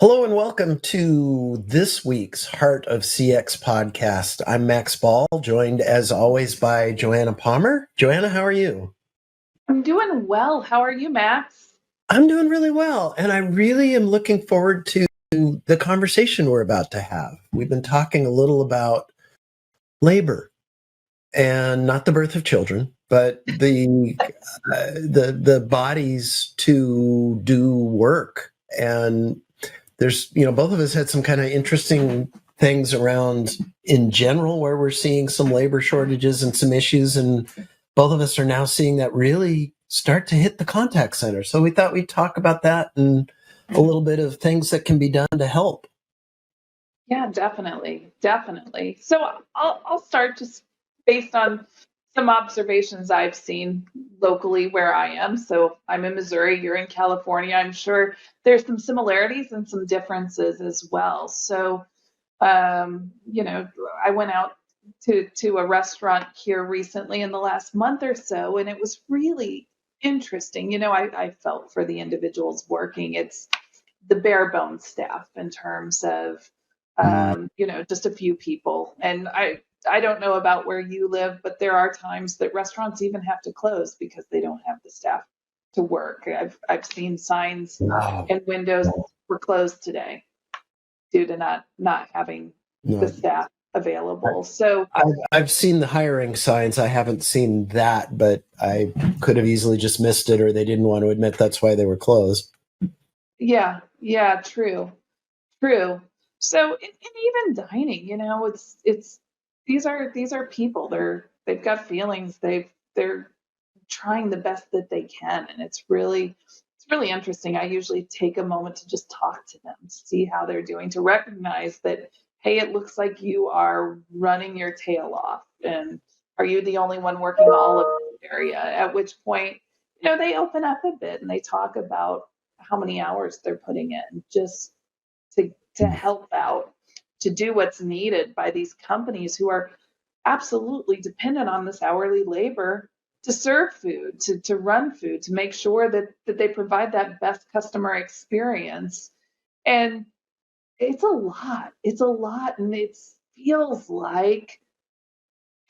Hello and welcome to this week's Heart of CX podcast. I'm Max Ball, joined as always by Joanna Palmer. Joanna, how are you? I'm doing well. How are you, Max? I'm doing really well, and I really am looking forward to the conversation we're about to have. We've been talking a little about labor and not the birth of children, but the bodies to do work. And there's, both of us had some kind of interesting things around in general where we're seeing some labor shortages and some issues. And both of us are now seeing that really start to hit the contact center. So we thought we'd talk about that and a little bit of things that can be done to help. Yeah, definitely. Definitely. So I'll start just based on some observations I've seen locally where I am. So I'm in Missouri, you're in California. I'm sure there's some similarities and some differences as well. So I went out to a restaurant here recently in the last month or so, and it was really interesting. I felt for the individuals working. It's the bare bones staff in terms of just a few people. And I don't know about where you live, but there are times that restaurants even have to close because they don't have the staff to work. I've seen signs Wow. and windows were closed today due to not having the No. staff available. So I've seen the hiring signs. I haven't seen that, but I could have easily just missed it, or they didn't want to admit that's why they were closed. yeah, true. So and even dining, it's these are people. They've got feelings. They're trying the best that they can, and it's really interesting. I usually take a moment to just talk to them, see how they're doing, to recognize that, hey, it looks like you are running your tail off, and are you the only one working all of this area? At which point, they open up a bit and they talk about how many hours they're putting in just to help out, to do what's needed by these companies who are absolutely dependent on this hourly labor to serve food, to run food, to make sure that they provide that best customer experience. And it's a lot. It's a lot. And it feels like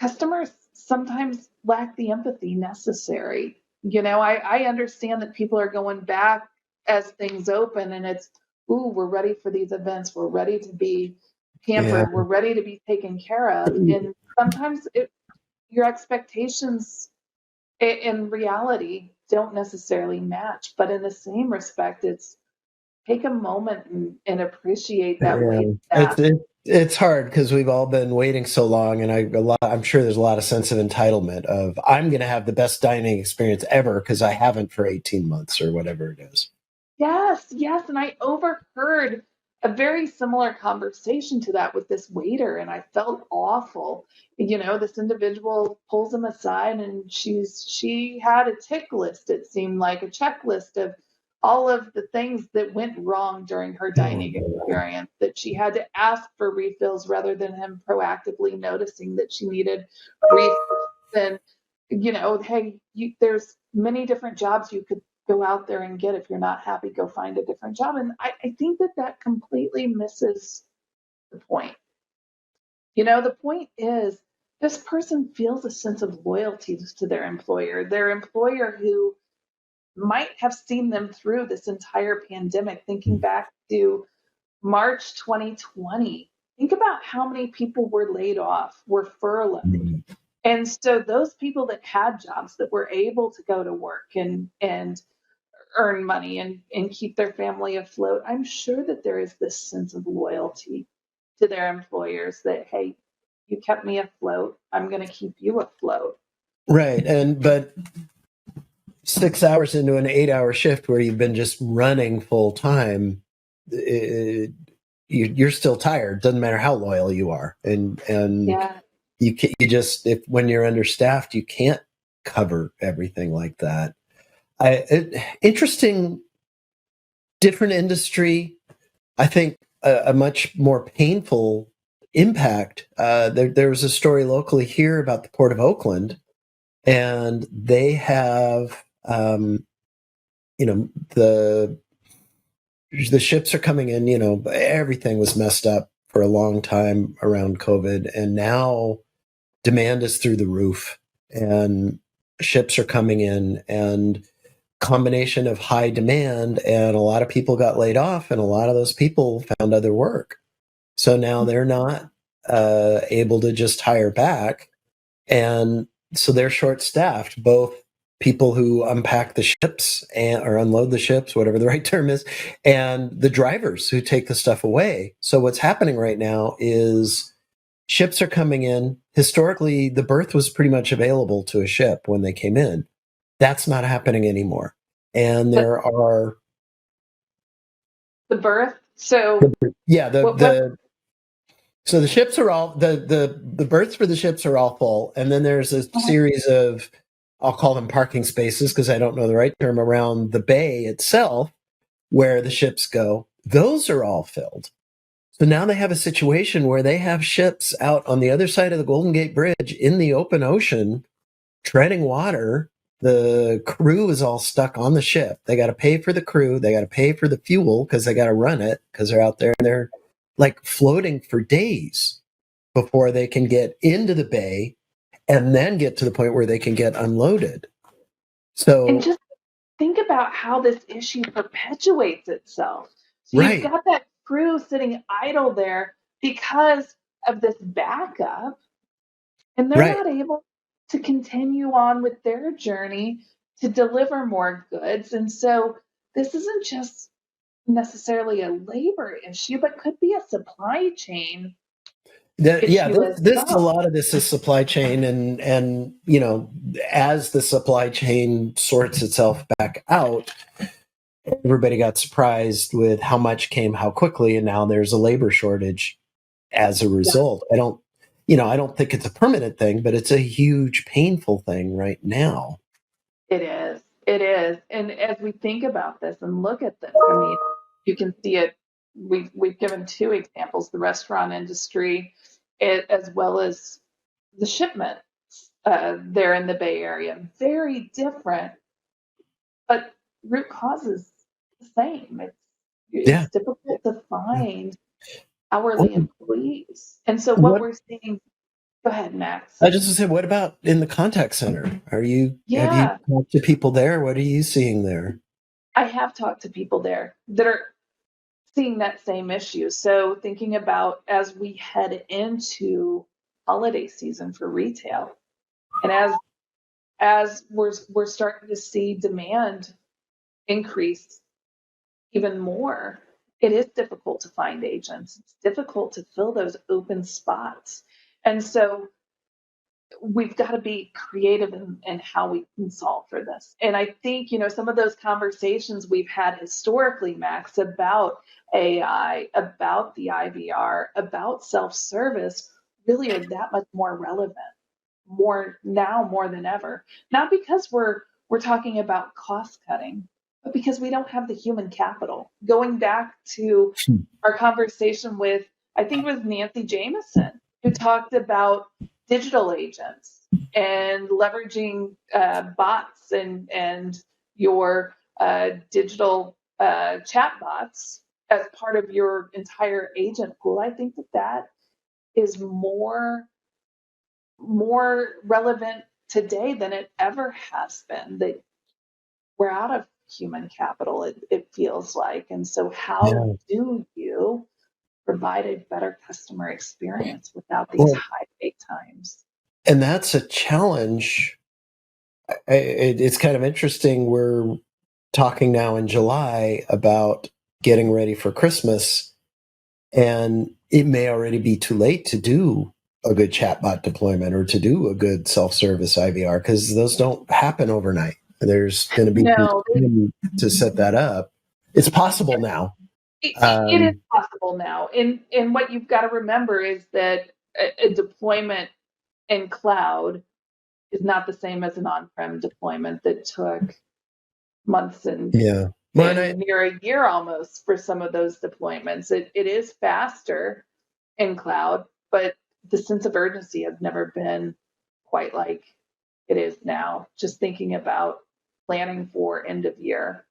customers sometimes lack the empathy necessary. I understand that people are going back as things open and it's, ooh, we're ready for these events. We're ready to be Yeah. pampered. We're ready to be taken care of. And sometimes your expectations in reality don't necessarily match. But in the same respect, it's take a moment and appreciate that Yeah, wait it's staff. it's hard because we've all been waiting so long, and I'm sure there's a lot of sense of entitlement of I'm going to have the best dining experience ever because I haven't for 18 months or whatever it is. Yes, yes. And I overheard a very similar conversation to that with this waiter, and I felt awful. This individual pulls him aside and she had a tick list, it seemed like a checklist of all of the things that went wrong during her dining experience, that she had to ask for refills rather than him proactively noticing that she needed refills. And hey, there's many different jobs you could go out there and get. If you're not happy, go find a different job. And I think that completely misses the point. The point is this person feels a sense of loyalty to their employer who might have seen them through this entire pandemic. Thinking back to March 2020, think about how many people were laid off, were furloughed. And so those people that had jobs, that were able to go to work and earn money and keep their family afloat, I'm sure that there is this sense of loyalty to their employers that, hey, you kept me afloat, I'm going to keep you afloat. Right, but 6 hours into an 8-hour shift where you've been just running full time, you're still tired. Doesn't matter how loyal you are, and Yeah. you just if when you're understaffed, you can't cover everything like that. Interesting, different industry. I think a much more painful impact. There was a story locally here about the Port of Oakland, and they have, the the ships are coming in, everything was messed up for a long time around COVID. And now demand is through the roof and ships are coming in, and combination of high demand and a lot of people got laid off, and a lot of those people found other work. So now they're not able to just hire back. And so they're short staffed, both people who unpack the ships or unload the ships, whatever the right term is, and the drivers who take the stuff away. So what's happening right now is ships are coming in. Historically, the berth was pretty much available to a ship when they came in. That's not happening anymore. And But there are the birth. So yeah, what the so the ships are all the berths for the ships are all full, and then there's a series of, I'll call them parking spaces because I don't know the right term, around the bay itself where the ships go. Those are all filled. So now they have a situation where they have ships out on the other side of the Golden Gate Bridge in the open ocean, treading water. The crew is all stuck on the ship. They got to pay for the crew. They got to pay for the fuel because they got to run it because they're out there and they're like floating for days before they can get into the bay and then get to the point where they can get unloaded. and So, just think about how this issue perpetuates itself. So you've right, got that crew sitting idle there because of this backup, and they're right. not able to continue on with their journey to deliver more goods. And so this isn't just necessarily a labor issue, but could be a supply chain Yeah, issue as this a well. lot of this is supply chain, and as the supply chain sorts itself back out, everybody got surprised with how much came how quickly, and now there's a labor shortage as a Yeah, result. I don't think it's a permanent thing, but it's a huge painful thing right now. it is. It is. And as we think about this and look at this, I mean, you can see it. We've given two examples: the restaurant industry, as well as the shipment there in the Bay Area. Very different, but root cause is the same. Yeah. It's difficult to find Well, hourly employees, and so what what we're seeing. Go ahead, Max. I just said, what about in the contact center? Have you Yeah, talked to people there? What are you seeing there? I have talked to people there that are seeing that same issue. So thinking about as we head into holiday season for retail, and as we're starting to see demand increase even more, it is difficult to find agents. It's difficult to fill those open spots. And so we've got to be creative in how we can solve for this. And I think, some of those conversations we've had historically, Max, about AI, about the IVR, about self service really are that much more relevant more now more than ever. Not because we're talking about cost cutting, but because we don't have the human capital. Going back to our conversation with, I think it was Nancy Jameson, who talked about digital agents and leveraging bots and your digital chat bots as part of your entire agent pool. I think that is more relevant today than it ever has been. That we're out of human capital, it feels like. And so, how Yeah. do you provide a better customer experience without these Well, high wait times? and that's a challenge. It's kind of interesting. We're talking now in July about getting ready for Christmas, and it may already be too late to do a good chatbot deployment or to do a good self-service IVR because those don't happen overnight. There's going to be some No, time to set that up. It's possible now. it is Um, possible now. And what you've got to remember is that a deployment in cloud is not the same as an on-prem deployment that took months yeah. Well, and and near a year almost for some of those deployments. It is faster in cloud, but the sense of urgency has never been quite like it is now. Just thinking about planning for end of year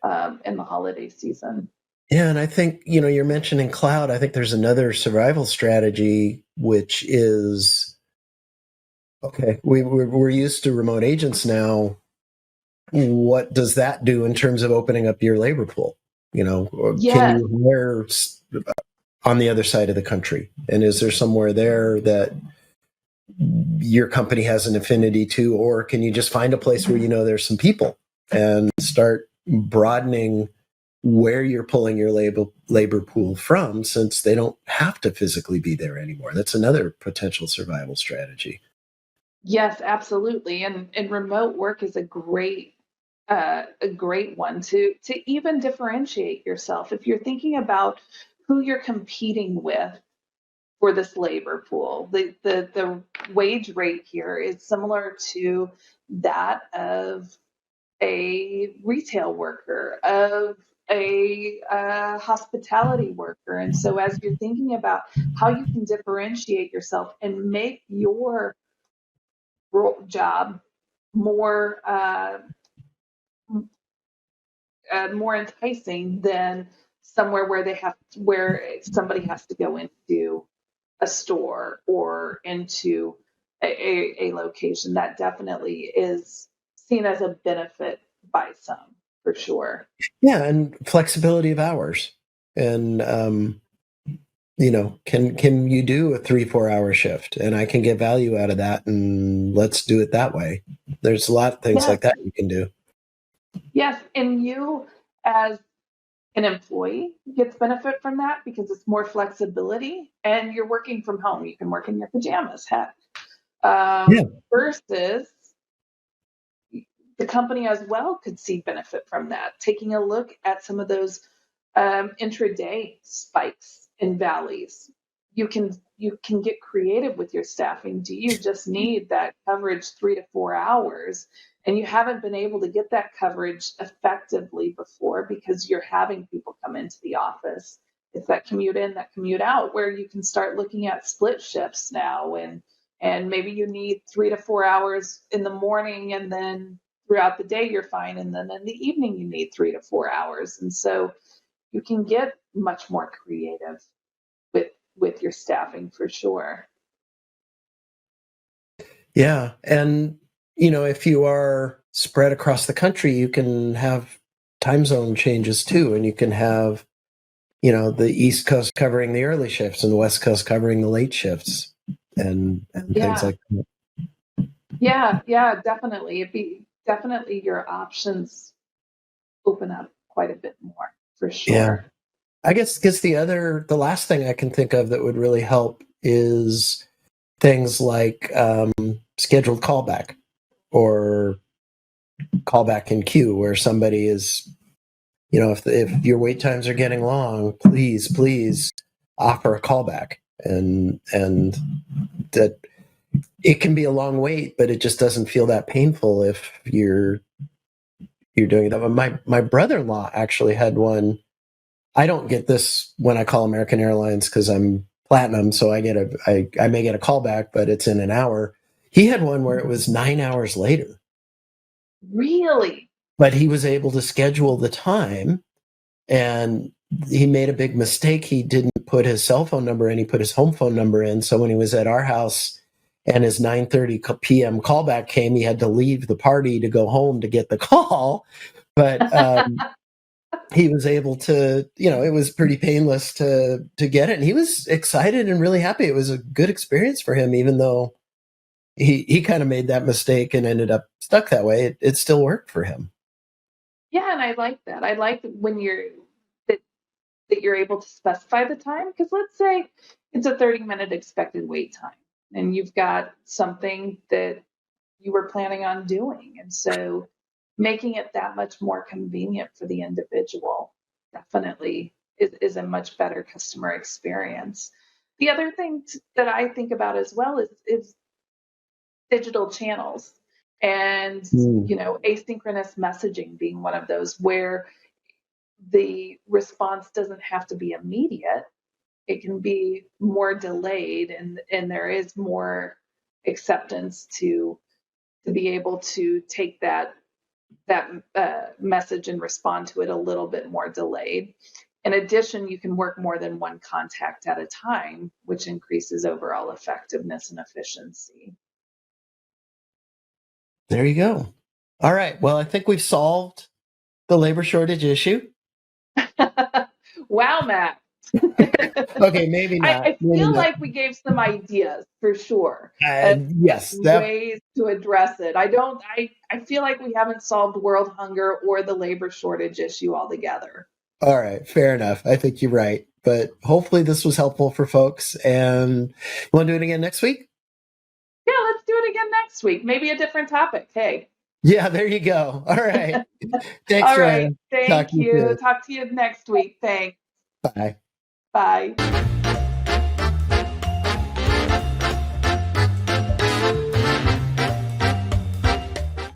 and the holiday season. Yeah, and I think, you're mentioning cloud. I think there's another survival strategy, which is okay, we're used to remote agents now. What does that do in terms of opening up your labor pool? Or can Yes. you hire on the other side of the country? And is there somewhere there that your company has an affinity to, or can you just find a place where there's some people and start broadening where you're pulling your labor pool from, since they don't have to physically be there anymore? That's another potential survival strategy. Yes, absolutely. And remote work is a great one to even differentiate yourself. If you're thinking about who you're competing with for this labor pool, the wage rate here is similar to that of a retail worker, of a hospitality worker. And so, as you're thinking about how you can differentiate yourself and make your job more more enticing than somewhere where somebody has to go into a store or into a location, that definitely is seen as a benefit by some, for sure. Yeah, and flexibility of hours. And can you do a 3-4 hour shift? And I can get value out of that, and let's do it that way. There's a lot of things Yes, like that you can do. yes, and you as an employee gets benefit from that because it's more flexibility, and you're working from home. You can work in your pajamas, heck. Yeah. Versus the company as well could see benefit from that, taking a look at some of those intraday spikes and valleys. You can get creative with your staffing. Do you just need that coverage 3 to 4 hours, and you haven't been able to get that coverage effectively before because you're having people come into the office? It's that commute in, that commute out, where you can start looking at split shifts now, and maybe you need 3 to 4 hours in the morning, and then throughout the day you're fine, and then in the evening you need 3 to 4 hours. And so you can get much more creative with your staffing, for sure. Yeah. And, if you are spread across the country, you can have time zone changes too. And you can have, the East Coast covering the early shifts and the West Coast covering the late shifts, and things Yeah, like that. yeah, definitely. It'd be definitely, your options open up quite a bit more, for Yeah. sure. I guess the last thing I can think of that would really help is things like scheduled callback, or callback in queue, where somebody is, if your wait times are getting long, please offer a callback. And that it can be a long wait, but it just doesn't feel that painful if you're doing that. But my brother-in-law actually had one. I don't get this when I call American Airlines because I'm platinum, so I may get a callback, but it's in an hour. He had one where it was 9 hours later, Really? but he was able to schedule the time, and he made a big mistake. He didn't put his cell phone number in, he put his home phone number in. So when he was at our house and his 9:30 p.m. callback came, he had to leave the party to go home to get the call. But he was able to, it was pretty painless to get it, and he was excited and really happy. It was a good experience for him, even though he kind of made that mistake and ended up stuck that way. It still worked for him. Yeah, and I like that. I like when that, that you're able to specify the time, because let's say it's a 30-minute expected wait time, and you've got something that you were planning on doing. And so making it that much more convenient for the individual definitely is a much better customer experience. The other thing that I think about as well is digital channels, and Mm. asynchronous messaging being one of those, where the response doesn't have to be immediate. It can be more delayed, and there is more acceptance to be able to take that message and respond to it a little bit more delayed. In addition, you can work more than one contact at a time, which increases overall effectiveness and efficiency. There you go. All right. Well, I think we've solved the labor shortage issue. Wow, Matt. Okay, maybe not. I Maybe feel not. like we gave some ideas for sure. Yes, that. Ways to address it. I feel like we haven't solved world hunger or the labor shortage issue altogether. All right, fair enough. I think you're right. But hopefully this was helpful for folks. And you want to do it again next week? Yeah, let's do it again next week. Maybe a different topic. Hey. Yeah, there you go. All right. Thanks, All right. Joanna. Talk Thank to you you. soon. Talk to you next week. Thanks. Bye. Bye.